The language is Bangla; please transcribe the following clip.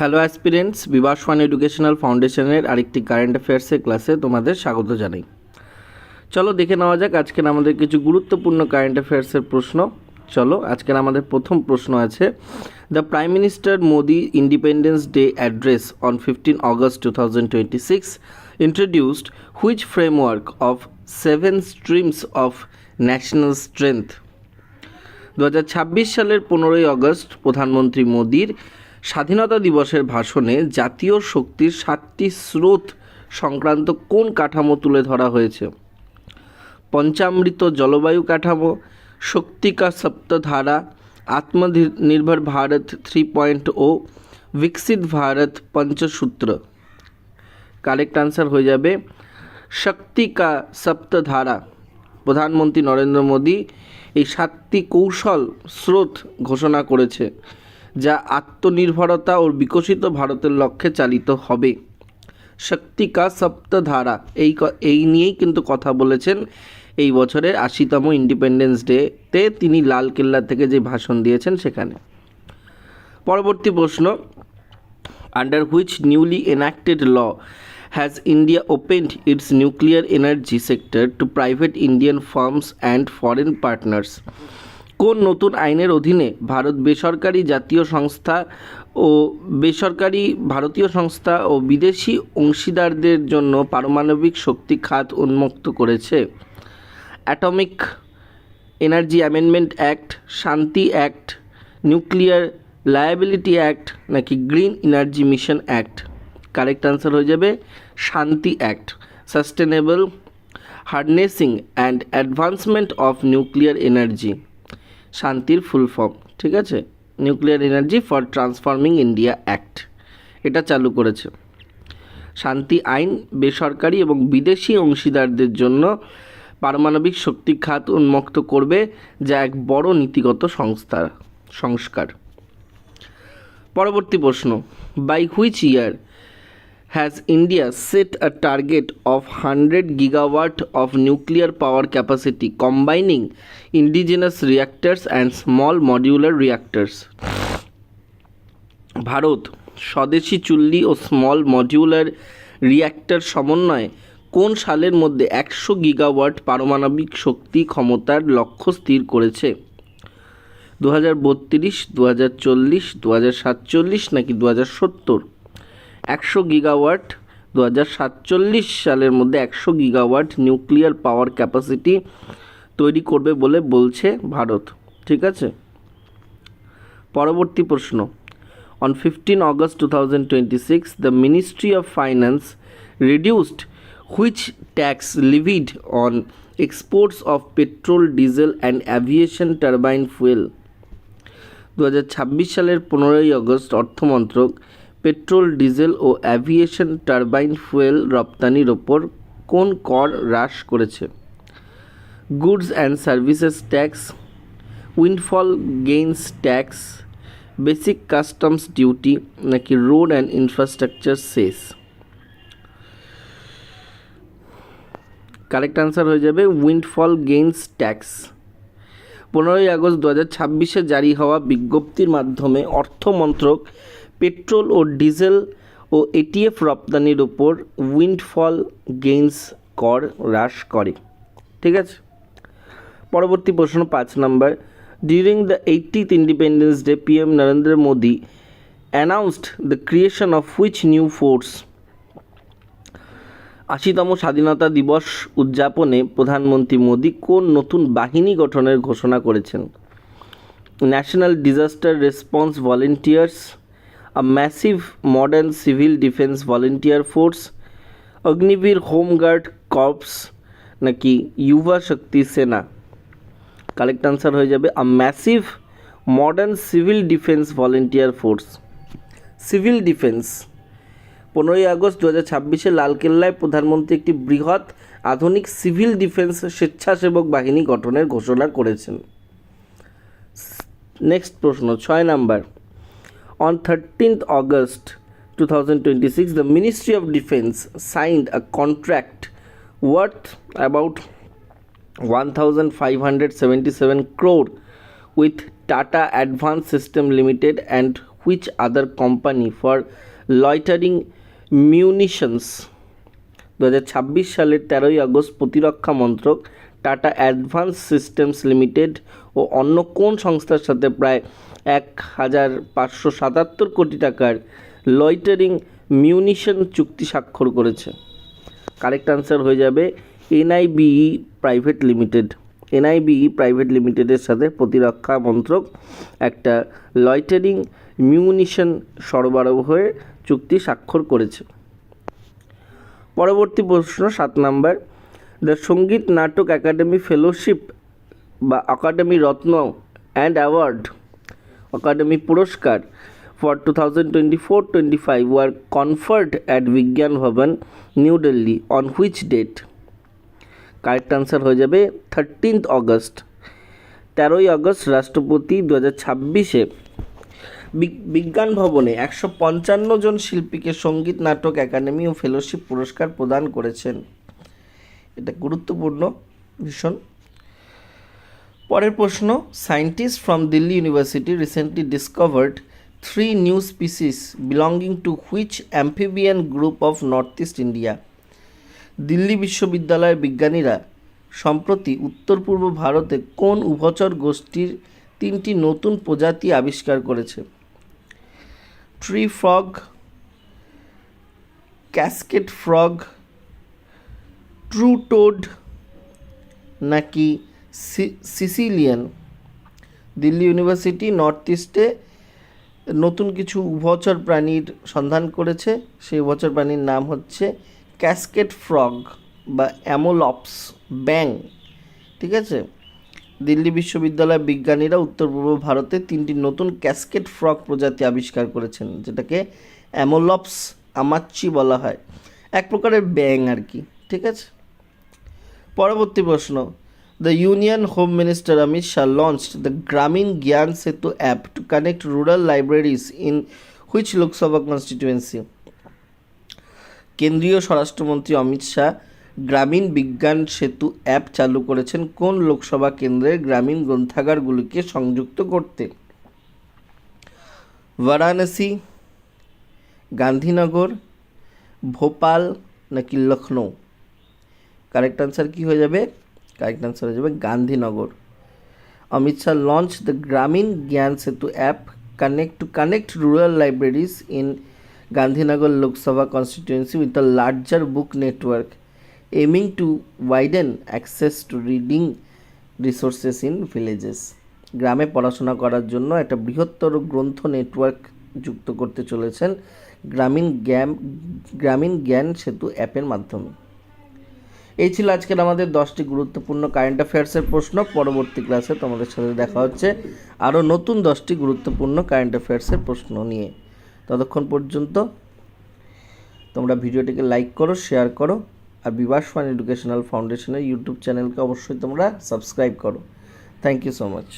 Hello aspirants, Bibhas one educational ফাউন্ডেশনের আরেকটি কারেন্ট অ্যাফেয়ার্সের ক্লাসে তোমাদের স্বাগত জানাই। চলো দেখে নেওয়া যাক আজকের আমাদের কিছু গুরুত্বপূর্ণ কারেন্ট অ্যাফেয়ার্সের প্রশ্ন। চলো আজকের আমাদের প্রথম প্রশ্ন আছে, the prime minister Modi independence day address on 15 August 2026 introduced which framework of 7 streams of national strength? 2026 সালের 15ই আগস্ট প্রধানমন্ত্রী মোদির স্বাধীনতা দিবসের ভাষণে জাতীয় শক্তির 7টি স্রোত সংক্রান্ত কোন কাঠামো তুলে ধরা হয়েছে? পঞ্চামৃত জলবায়ু কাঠামো, শক্তি কা সপ্তধারা, আত্মনির্ভর ভারত 3.0, বিকশিত ভারত পঞ্চসূত্র। কারেক্ট আনসার হয়ে যাবে শক্তি কা সপ্তধারা। প্রধানমন্ত্রী নরেন্দ্র মোদী এই 7টি কৌশল স্রোত ঘোষণা করেছে, যা আত্মনির্ভরতা ও বিকশিত ভারতের লক্ষ্যে চালিত হবে। শক্তি কা সপ্তধারা এই নিয়েই কিন্তু কথা বলেছেন এই বছরের 80তম ইন্ডিপেন্ডেন্স ডেতে তিনি লালকেল্লা থেকে যে ভাষণ দিয়েছেন সেখানে। পরবর্তী প্রশ্ন, under which newly enacted law has India opened its nuclear energy sector to private Indian firms and foreign partners? কোন নতুন আইনের অধীনে ভারত বেসরকারি জাতীয় সংস্থা ও বেসরকারি ভারতীয় সংস্থা ও বিদেশি অংশীদারদের জন্য পারমাণবিক শক্তি খাত উন্মুক্ত করেছে? অ্যাটমিক এনার্জি অ্যামেন্ডমেন্ট অ্যাক্ট, শান্তি অ্যাক্ট, নিউক্লিয়ার লায়াবিলিটি অ্যাক্ট নাকি green energy mission act? Correct answer হয়ে যাবে শান্তি act, sustainable harnessing and advancement of nuclear energy, শান্তির ফুল ফর্ম, ঠিক আছে, nuclear energy for transforming India act, এটা চালু করেছে। শান্তি আইন বেসরকারি এবং বিদেশি অংশীদারদের জন্য পারমাণবিক শক্তি খাত উন্মুক্ত করবে, যা এক বড় নীতিগত সংস্কার। পরবর্তী প্রশ্ন, by which year has India set a target of 100 gigawatt of nuclear power capacity combining indigenous reactors and small modular reactors? ভারত স্বদেশী চুল্লি ও স্মল মডিউলার রিয়্যাক্টর সমন্বয়ে কোন সালের মধ্যে 100 গিগাওয়াট পারমাণবিক শক্তি ক্ষমতার লক্ষ্য স্থির করেছে? 2032, 2040, 2047 নাকি 2070? 100 গিগাওয়াট 2047 সালের মধ্যে 100 গিগাওয়াট নিউক্লিয়ার পাওয়ার ক্যাপাসিটি তৈরি করবে বলে বলছে ভারত, ঠিক আছে। পরবর্তী প্রশ্ন, on 15 August 2026 the ministry of finance reduced which tax levied on exports of petrol, diesel and aviation turbine fuel? 2026 সালের 15ই আগস্ট অর্থমন্ত্রক পেট্রোল, ডিজেল ও অ্যাভিয়েশন টারবাইন ফুয়েল রপ্তানির ওপর কোন কর হ্রাস করেছে? Goods and services tax, windfall gains tax, basic customs duty নাকি road and infrastructure cess? Correct answer হয়ে যাবে উইন্ডফল গেইনস ট্যাক্স। 15ই আগস্ট 2026 জারি হওয়া বিজ্ঞপ্তির মাধ্যমে অর্থমন্ত্রক পেট্রোল ও ডিজেল ও এটিএফ রপ্তানির ওপর উইন্ডফল গেইনস কর হ্রাস করে, ঠিক আছে। পরবর্তী প্রশ্ন 5 নম্বর, during the 80th independence day PM Narendra Modi announced the creation of which new force? 80তম স্বাধীনতা দিবস উদযাপনে প্রধানমন্ত্রী মোদি কোন নতুন বাহিনী গঠনের ঘোষণা করেছেন? National disaster response volunteers, a massive modern civil defense volunteer force, Agniveer home guard corps নাকি ইউবা শক্তি সেনা? কারেক্ট আনসার হয়ে যাবে a massive modern civil defence volunteer force. Civil defence 15ই আগস্ট 2026 লালকেল্লায় প্রধানমন্ত্রী একটি বৃহৎ আধুনিক সিভিল ডিফেন্স স্বেচ্ছাসেবক বাহিনী গঠনের ঘোষণা করেছেন। নেক্সট প্রশ্ন 6 number, on 13th August 2026, the Ministry of Defence signed a contract worth about 1,577 crore with Tata Advanced System Limited and which other company for loitering munitions? 2026 সালের 13ই আগস্ট প্রতিরক্ষা মন্ত্রক টাটা অ্যাডভান্স সিস্টেমস লিমিটেড ও অন্য কোন সংস্থার সাথে প্রায় 1,577 কোটি টাকার লয়টারিং মিউনিশন চুক্তি স্বাক্ষর করেছে? কারেক্ট আনসার হয়ে যাবে এনআইবিই প্রাইভেট লিমিটেড। এনআইবিই প্রাইভেট লিমিটেডের সাথে প্রতিরক্ষা মন্ত্রক একটা লয়টারিং মিউনিশন সরবরাহের চুক্তি স্বাক্ষর করেছে। পরবর্তী প্রশ্ন 7 নম্বর, দ্য সঙ্গীত নাটক একাডেমি ফেলোশিপ বা academy Ratna and award academy পুরস্কার for 2024-25 were conferred at Vigyan Bhavan, New Delhi on which date? Correct answer হয়ে যাবে 13th অগস্ট। 13ই আগস্ট রাষ্ট্রপতি 2026-এ বিজ্ঞান ভবনে 155 জন শিল্পীকে সঙ্গীত নাটক একাডেমি ও ফেলোশিপ পুরস্কার প্রদান করেছেন। এটা গুরুত্বপূর্ণ ভীষণ। পরের প্রশ্ন, scientist from Delhi university recently discovered 3 new species belonging to which amphibian group of northeast India? Delhi বিশ্ববিদ্যালয়ের বিজ্ঞানীরা সম্প্রতি উত্তর পূর্ব ভারতে কোন উভচর গোষ্ঠীর 3টি নতুন প্রজাতি আবিষ্কার করেছে? Tree frog, cascade frog, true towed নাকি সিসিলিয়ান? দিল্লি ইউনিভার্সিটি নর্থ ইস্টে নতুন কিছু উভচর প্রাণীর সন্ধান করেছে। সেই উভচর প্রাণীর নাম হচ্ছে ক্যাসকেড ফ্রগ বা অ্যামোলপস ব্যাং। ঠিক আছে, দিল্লি বিশ্ববিদ্যালয়ের বিজ্ঞানীরা উত্তর পূর্ব ভারতে 3টি নতুন ক্যাসকেড ফ্রগ প্রজাতি আবিষ্কার করেছেন, যেটাকে অ্যামোলপস আমাচ্চি বলা হয়, এক প্রকারের ব্যাং আর কি। ঠিক আছে, পরবর্তী প্রশ্ন, The Union Home Minister Amit Shah launched the Gramin Gyan Setu app to connect rural libraries in which Lok Sabha constituency? কেন্দ্রীয় স্বরাষ্ট্রমন্ত্রী অমিত শাহ গ্রামীণ বিজ্ঞান সেতু অ্যাপ চালু করেছেন কোন লোকসভা কেন্দ্রের গ্রামীণ গ্রন্থাগারগুলিকে সংযুক্ত করতে? বারাণসী, গান্ধীনগর, ভোপাল নাকি লখনৌ? কারেক্ট আনসার কি হয়ে যাবে? কারেক্ট আনসার হয়ে যাবে Gandhinagar. Amit Shah launch the Gramin Gyan Setu app connect rural libraries in Gandhinagar Lok Sabha constituency with a larger book network aiming to widen access to reading resources in villages. গ্রামে পড়াশোনা করার জন্য একটা বৃহত্তর গ্রন্থ নেটওয়ার্ক যুক্ত করতে চলেছেন গ্রামীণ জ্ঞান সেতু অ্যাপের মাধ্যমে। এই ছিল আজকের আমাদের 10টি গুরুত্বপূর্ণ কারেন্ট অ্যাফেয়ার্সের প্রশ্ন। পরবর্তী ক্লাসে তোমাদের সাথে দেখা হচ্ছে আরও নতুন 10টি গুরুত্বপূর্ণ কারেন্ট অ্যাফেয়ার্সের প্রশ্ন নিয়ে। ততক্ষণ পর্যন্ত তোমরা ভিডিওটিকে লাইক করো, শেয়ার করো, আর বিভাস ওয়ান এডুকেশনাল ফাউন্ডেশনের ইউটিউব চ্যানেলকে অবশ্যই তোমরা সাবস্ক্রাইব করো। Thank you so much.